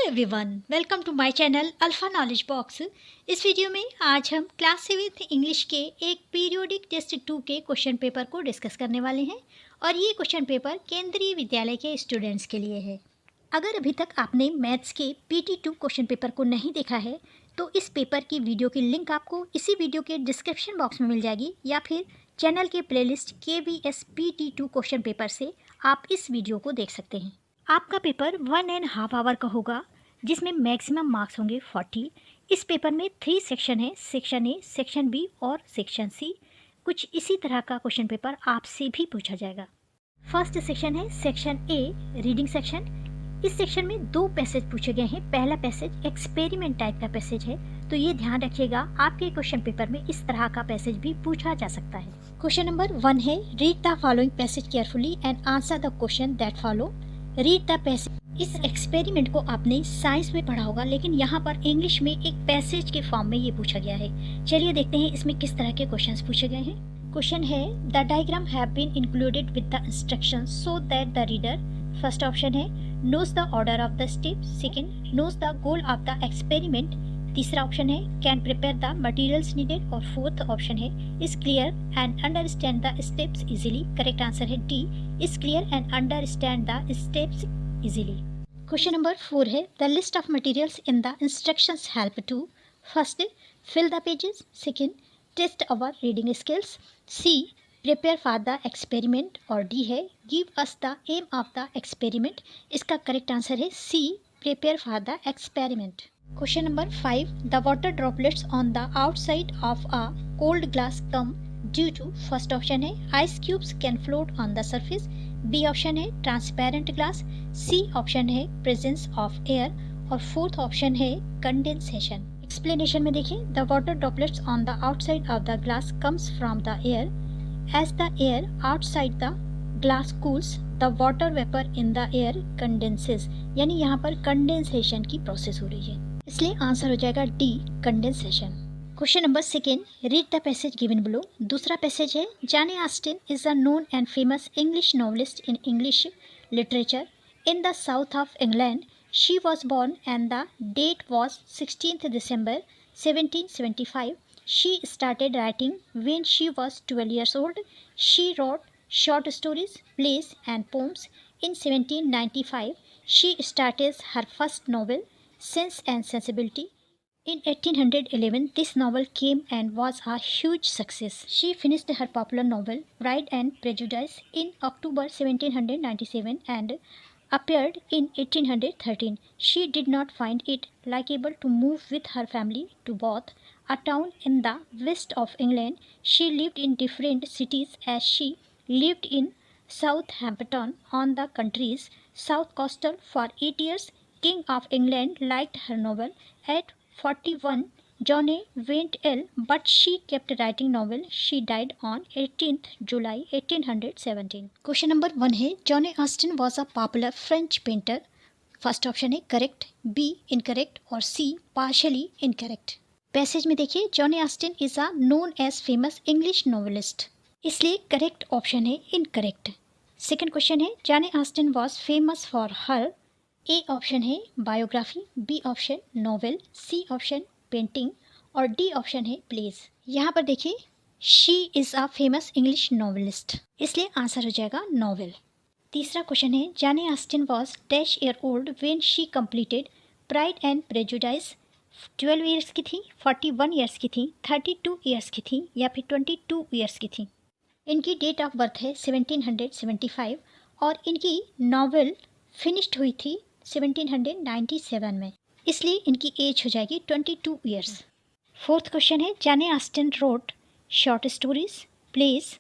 Everyone, welcome to my channel alpha knowledge box. इस video में आज हम क्लास 7 इंग्लिश के एक पीरियोडिक टेस्ट 2 के क्वेश्चन पेपर को डिस्कस करने वाले हैं और ये क्वेश्चन पेपर केंद्रीय विद्यालय के स्टूडेंट्स के लिए है। अगर अभी तक आपने मैथ्स के PT2 क्वेश्चन पेपर को नहीं देखा है तो इस पेपर की वीडियो की लिंक आपको इसी वीडियो के डिस्क्रिप्शन बॉक्स में मिल जाएगी या फिर चैनल के playlist KVS PT2 question paper से आप इस वीडियो को देख सकते हैं। आपका पेपर 1.5 आवर का होगा जिसमें मैक्सिमम मार्क्स होंगे 40। इस पेपर में 3 सेक्शन है, सेक्शन ए, सेक्शन बी और सेक्शन सी। कुछ इसी तरह का क्वेश्चन पेपर आपसे भी पूछा जाएगा। फर्स्ट सेक्शन है सेक्शन ए, रीडिंग सेक्शन। इस सेक्शन में 2 पैसेज पूछे गए हैं। पहला पैसेज एक्सपेरिमेंट टाइप का पैसेज है, तो ये ध्यान रखिएगा आपके क्वेश्चन पेपर में इस तरह का पैसेज भी पूछा जा सकता है। क्वेश्चन नंबर 1 है read the following passage carefully and answer the question that follow. Read the passage. इस एक्सपेरिमेंट को आपने साइंस में पढ़ा होगा, लेकिन यहाँ पर इंग्लिश में एक पैसेज के फॉर्म में ये पूछा गया है। चलिए देखते हैं इसमें किस तरह के क्वेश्चंस पूछे गए हैं। क्वेश्चन है the diagram have been included with the instructions so that the reader, first option है knows the order of the step, second knows the goal of the experiment, तीसरा ऑप्शन है can prepare the materials needed और fourth option है is clear and understand the steps easily। Correct answer है D, is clear and understand the steps easily। Question number 4 है the list of materials in the instructions help to, first fill the pages, second test our reading skills, C prepare for the experiment और D है give us the aim of the experiment। इसका correct answer है C prepare for the experiment। Question number 5 the water droplets on the outside of a cold glass come due to, first option है ice cubes can float on the surface, B option है transparent glass, C option है presence of air और fourth option है condensation। Explanation में देखिए the water droplets on the outside of the glass comes from the air, as the air outside the glass cools the water vapor in the air condenses, यानी यहाँ पर condensation की process हो रही है, इसलिए आंसर हो जाएगा D condensation. Question number 2 read the passage given below. दूसरा पैसेज है Jane Austin is a known and famous English novelist in English literature in the south of England. She was born and the date was 16th December 1775। She started writing when she was 12 years old. She wrote short stories, plays and poems. In 1795, she started her first novel, Sense and Sensibility. In 1811, this novel came and was a huge success. She finished her popular novel, Pride and Prejudice, in October 1797 and appeared in 1813. She did not find it likable to move with her family to Bath, a town in the west of England. She lived in different cities as she lived in Southampton on the country's south coast for 8 years. King of England liked her novel. At 41, Joanne went ill, but she kept writing novel. She died on 18th July 1817। Question number 1 है John Austen was a popular French painter. First option है correct, B incorrect और C partially incorrect. Passage में देखिए John Austen is a known as famous English novelist, इसलिए correct option है incorrect. Second question है John Austen was famous for her, A option है biography, B option novel, C option painting और D option है plays. यहाँ पर देखिए she is a famous English novelist, इसलिए आंसर हो जाएगा नॉवेल। तीसरा क्वेश्चन है Jane Austin was dash year old when she completed pride and prejudice. 12 years की थी, 41 ईयर्स की थी, 32 ईयर्स की थी या फिर 22 ईयर्स की थी। इनकी डेट ऑफ बर्थ है 1775 और इनकी नॉवेल फिनिश्ड हुई थी 1797 में, इसलिए इनकी एज हो जाएगी 22 ईयर्स। फोर्थ क्वेश्चन है Jane Austen wrote short stories, plays,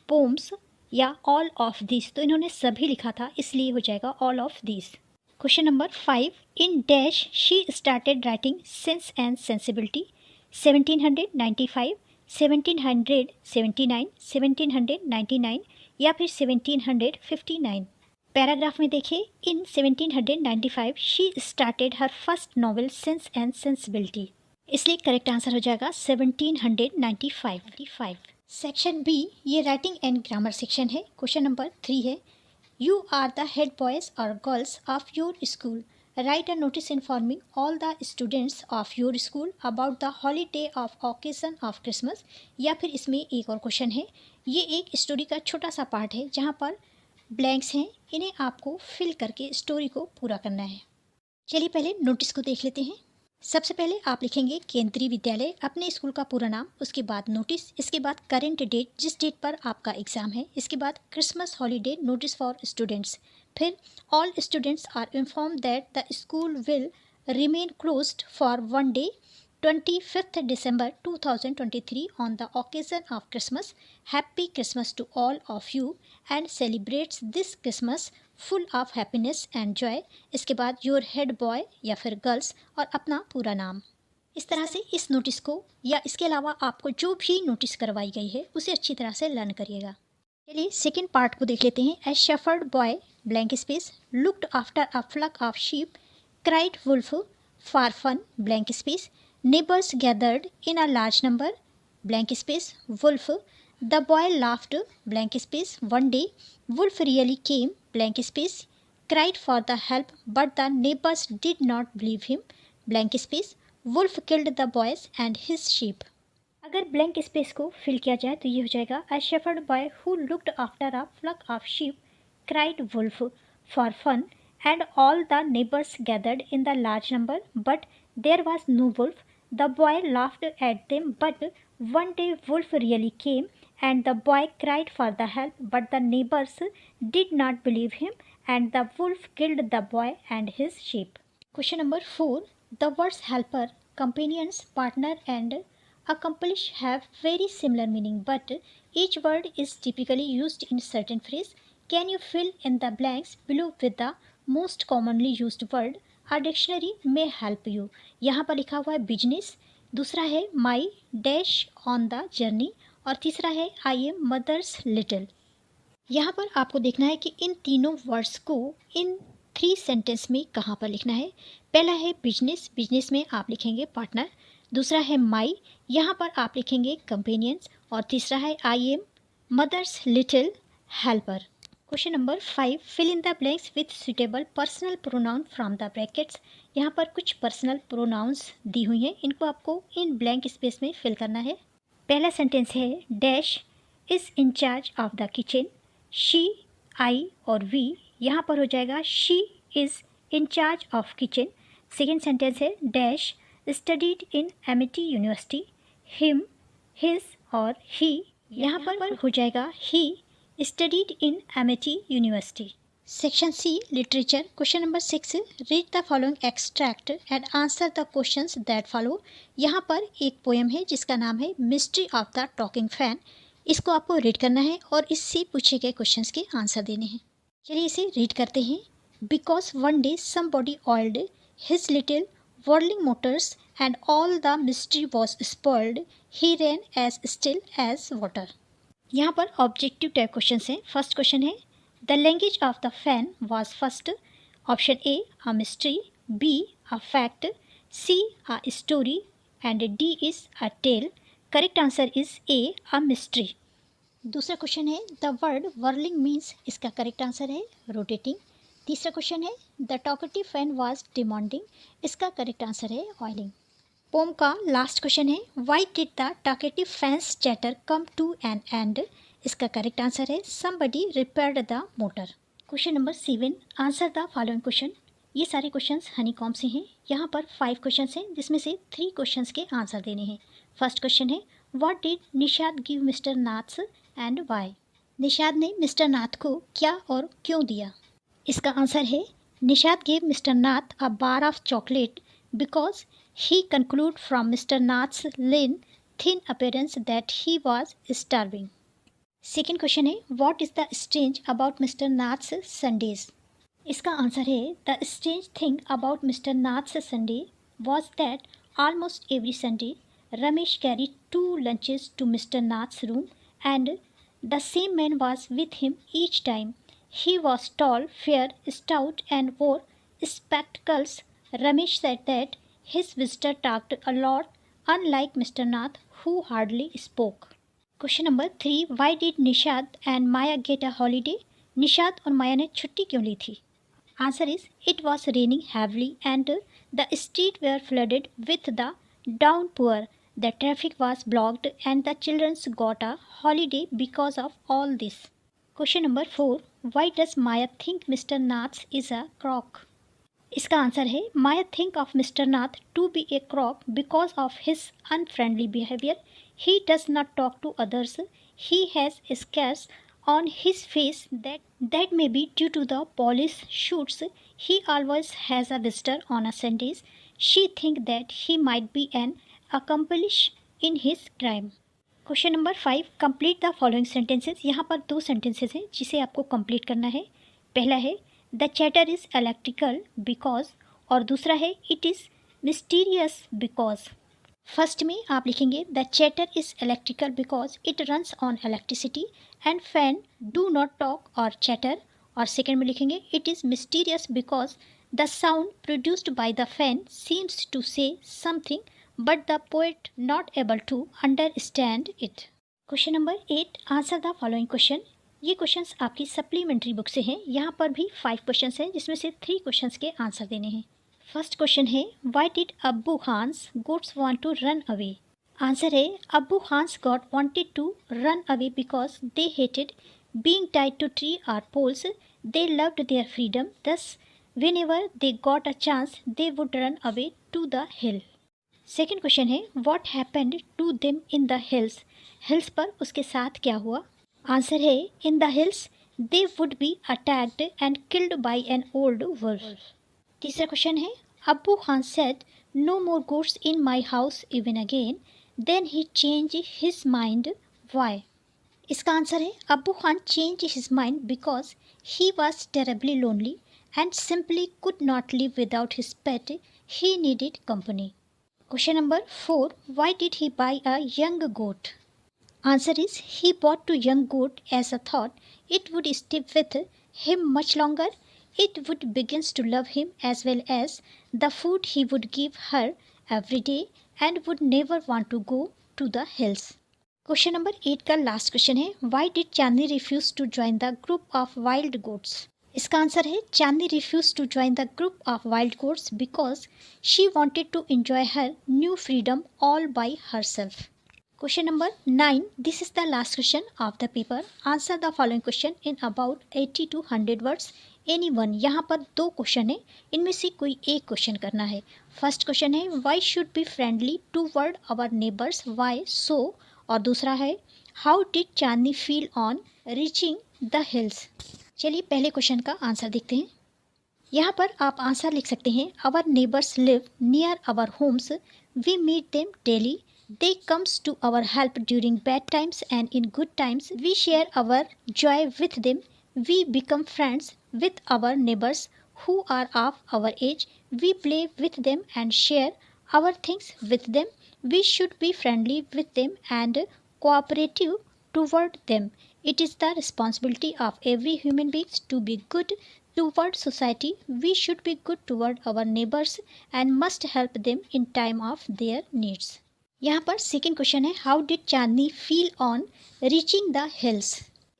poems या ऑल ऑफ दिस, तो इन्होंने सभी लिखा था इसलिए हो जाएगा all of this. Question number 5 in dash she started writing Sense and Sensibility. 1795, 1779, 1799 या फिर 1759। पैराग्राफ में देखिए in 1795 she started her first novel Sense and Sensibility, इसलिए करेक्ट आंसर हो जाएगा 1795। सेक्शन बी ये राइटिंग एंड ग्रामर सेक्शन है। Question number 3 है you are the head boys और girls of your school write a notice informing all the students of your school about the holiday of occasion of Christmas. या फिर इसमें एक और question है, ये एक स्टोरी का छोटा सा पार्ट है जहाँ पर ब्लैंक्स हैं, इन्हें आपको फिल करके स्टोरी को पूरा करना है। चलिए पहले नोटिस को देख लेते हैं। सबसे पहले आप लिखेंगे केंद्रीय विद्यालय, अपने स्कूल का पूरा नाम, उसके बाद नोटिस, इसके बाद करेंट डेट जिस डेट पर आपका एग्ज़ाम है, इसके बाद Christmas holiday notice for students, फिर all students are inform that the school will remain closed for one day 25th December 2023 on the occasion of Christmas. Happy Christmas to all of you and celebrates this Christmas full of happiness and joy. इसके बाद your head boy या फिर girls और अपना पूरा नाम। इस तरह से इस नोटिस को या इसके अलावा आपको जो भी नोटिस करवाई गई है उसे अच्छी तरह से लर्न करिएगा। चलिए सेकेंड पार्ट को देख लेते हैं। A shepherd boy blank space looked after a flock of sheep cried wolf for fun blank space neighbors gathered in a large number blank space wolf. The boy laughed blank space. One day wolf really came blank space cried for the help but the neighbors did not believe him blank space. Wolf killed the boys and his sheep. अगर blank space को fill किया जाए तो ये हो जाएगा a shepherd boy who looked after a flock of sheep cried wolf for fun and all the neighbors gathered in the large number but there was no wolf. The boy laughed at them, but one day wolf really came, and the boy cried for the help, but the neighbors did not believe him, and the wolf killed the boy and his sheep. Question number 4. The words helper, companions, partner, and accomplish have very similar meaning, but each word is typically used in certain phrase. Can you fill in the blanks below with the most commonly used word? A dictionary may help you. यहाँ पर लिखा हुआ है business, दूसरा है माई dash on the journey और तीसरा है आई एम मदर्स लिटिल। यहाँ पर आपको देखना है कि इन तीनों वर्ड्स को इन 3 सेंटेंस में कहाँ पर लिखना है। पहला है बिजनेस, बिजनेस में आप लिखेंगे पार्टनर, दूसरा है माई, यहाँ पर आप लिखेंगे कंपेनियंस और तीसरा है I am mother's little helper. Question number 5. Fill in the blanks with suitable personal pronoun from the brackets. यहाँ पर कुछ पर्सनल प्रोनाउंस दी हुई हैं, इनको आपको इन ब्लैंक स्पेस में फिल करना है। पहला सेंटेंस है dash is in charge of the kitchen, she, I और वी, यहाँ पर हो जाएगा she is in charge of kitchen. Second sentence है dash studied in Amity University, him, his और ही, यहाँ पर हो जाएगा ही studied in Amity University. Section C Literature. Question number 6. Read the following extract and answer the questions that follow. यहाँ पर एक poem है जिसका नाम है mystery of the talking fan. इसको आपको रीड करना है और इससे पूछे गए क्वेश्चंस के आंसर देने हैं। चलिए इसे रीड करते हैं। Because one day somebody oiled his little whirling motors and all the mystery was spoiled. He ran as still as water. यहाँ पर ऑब्जेक्टिव टाइप क्वेश्चन हैं। फर्स्ट क्वेश्चन है the language of the fan was first. Option A a mystery, B a fact, C a story and D is a tale. Correct answer is A a mystery. दूसरा question है the word whirling means, इसका correct answer है rotating. तीसरा question है the talkative fan was demanding, इसका correct answer है oiling. Poem का last question है why did the talkative fan's chatter come to an end, इसका करेक्ट आंसर है somebody repaired the motor. Question number 7 answer the following question. ये सारे questions honeycomb से हैं। यहाँ पर 5 क्वेश्चंस हैं जिसमें से 3 क्वेश्चंस के आंसर देने हैं। फर्स्ट क्वेश्चन है what did Nishad give mister Nath and why. Nishad ने मिस्टर नाथ को क्या और क्यों दिया। इसका आंसर है Nishad give mister Nath a bar of chocolate because he concluded from Mr. Nath's lean, thin appearance that he was starving. Second question है what is the strange about Mr. Nath's Sundays? इसका answer है the strange thing about Mr. Nath's Sunday was that almost every Sunday Ramesh carried 2 lunches to Mr. Nath's room and the same man was with him each time. He was tall, fair, stout and wore spectacles. Ramesh said that his visitor talked a lot, unlike Mr. Nath, who hardly spoke. Question number 3. Why did Nishad and Maya get a holiday? Nishad और माया ने छुट्टी क्यों ली थी। Answer is it was raining heavily and the streets were flooded with the downpour. The traffic was blocked and the children got a holiday because of all this. Question number 4. Why does Maya think Mr. Nath is a crook? इसका answer है Maya think of mister Nath to be a crook because of his unfriendly behaviour. He does not talk to others. He has scars on his face that may be due to the police shoots. He always has a visitor on a Sundays. She think that he might be an accomplice in his crime. Question number 5. Complete the following sentences. यहाँ पर 2 sentences हैं जिसे आपको complete करना है. पहला है the chatter is electrical because, और दूसरा है it is mysterious because. First में आप लिखेंगे the chatter is electrical because it runs on electricity and fan do not talk और चैटर. और सेकेंड में लिखेंगे it is mysterious because the sound produced by the fan seems to say something but the poet not able to understand it. Question number 8. Answer the following question. ये questions आपकी supplementary book से हैं. यहाँ पर भी 5 questions हैं जिसमें से 3 क्वेश्चंस के आंसर देने हैं. फर्स्ट क्वेश्चन है why did Abbu Khan's goats want to run away. Answer है Abbu Khan's goats wanted to run away because they hated being tied to tree और poles. They loved their freedom, thus whenever they got a chance they would run away to the hill. Second question है what happened to them in the hills. Hills पर उसके साथ क्या हुआ. Answer है in the hills they would be attacked and killed by an old wolf. तीसरा question है Abbu Khan said no more goats in my house even again, then he change his mind, why. इसका answer है Abbu Khan change his mind because he was terribly lonely and simply could not live without his pet. He needed company. Question number 4. Why did he buy a young goat. Answer is he bought a young goat as a thought it would stay with him much longer. It would begin to love him as well as the food he would give her every day and would never want to go to the hills. Question number 8 का last question है why did Chandni refuse to join the group of wild goats. इसका answer है Chandni refuse to join the group of wild goats because she wanted to enjoy her new freedom all by herself. Question number 9. This is the last question of the paper. Answer the following question in about 80 to 100 words. Any one. यहाँ पर 2 question है, इनमें से कोई एक question करना है. First question है Why should be friendly toward our neighbors? Why so? और दूसरा है How did Chandni feel on reaching the hills? चलिए पहले क्वेश्चन का आंसर देखते हैं. यहाँ पर आप आंसर लिख सकते हैं Our neighbors live near our homes. We meet them daily. They comes to our help during bad times and in good times. We share our joy with them. We become friends with our neighbors who are of our age. We play with them and share our things with them. We should be friendly with them and cooperative toward them. It is the responsibility of every human being to be good toward society. We should be good toward our neighbors and must help them in time of their needs. यहाँ पर second question है how did Chandni feel on reaching the hills.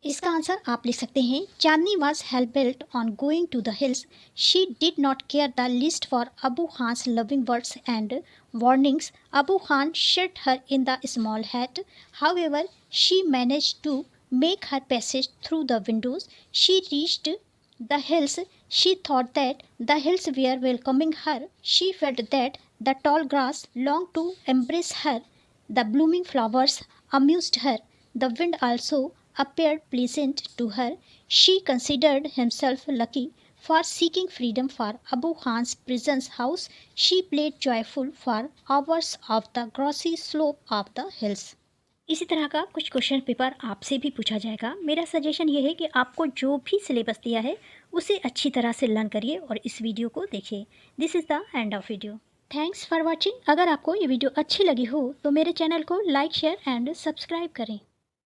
इसका answer आप लिख सकते हैं Chandni was hell bent on going to the hills. She did not care the list for Abu Khan's loving words and warnings. Abu Khan shut her in the small hut. However she manage to make her passage through the windows. She reached the hills. She thought that the hills were welcoming her. She felt that the tall grass longed to embrace her. The blooming flowers amused her. The wind also appeared pleasant to her. She considered herself lucky for seeking freedom for Abu Khan's prison's house. She played joyful for hours of the grassy slope of the hills. इसी तरह का कुछ question paper आपसे भी पूछा जाएगा. मेरा suggestion ये है कि आपको जो भी सिलेबस दिया है उसे अच्छी तरह से लर्न करिए और इस वीडियो को देखिए. This is the end of video. Thanks for watching. अगर आपको ये वीडियो अच्छी लगी हो तो मेरे चैनल को लाइक शेयर एंड सब्सक्राइब करें.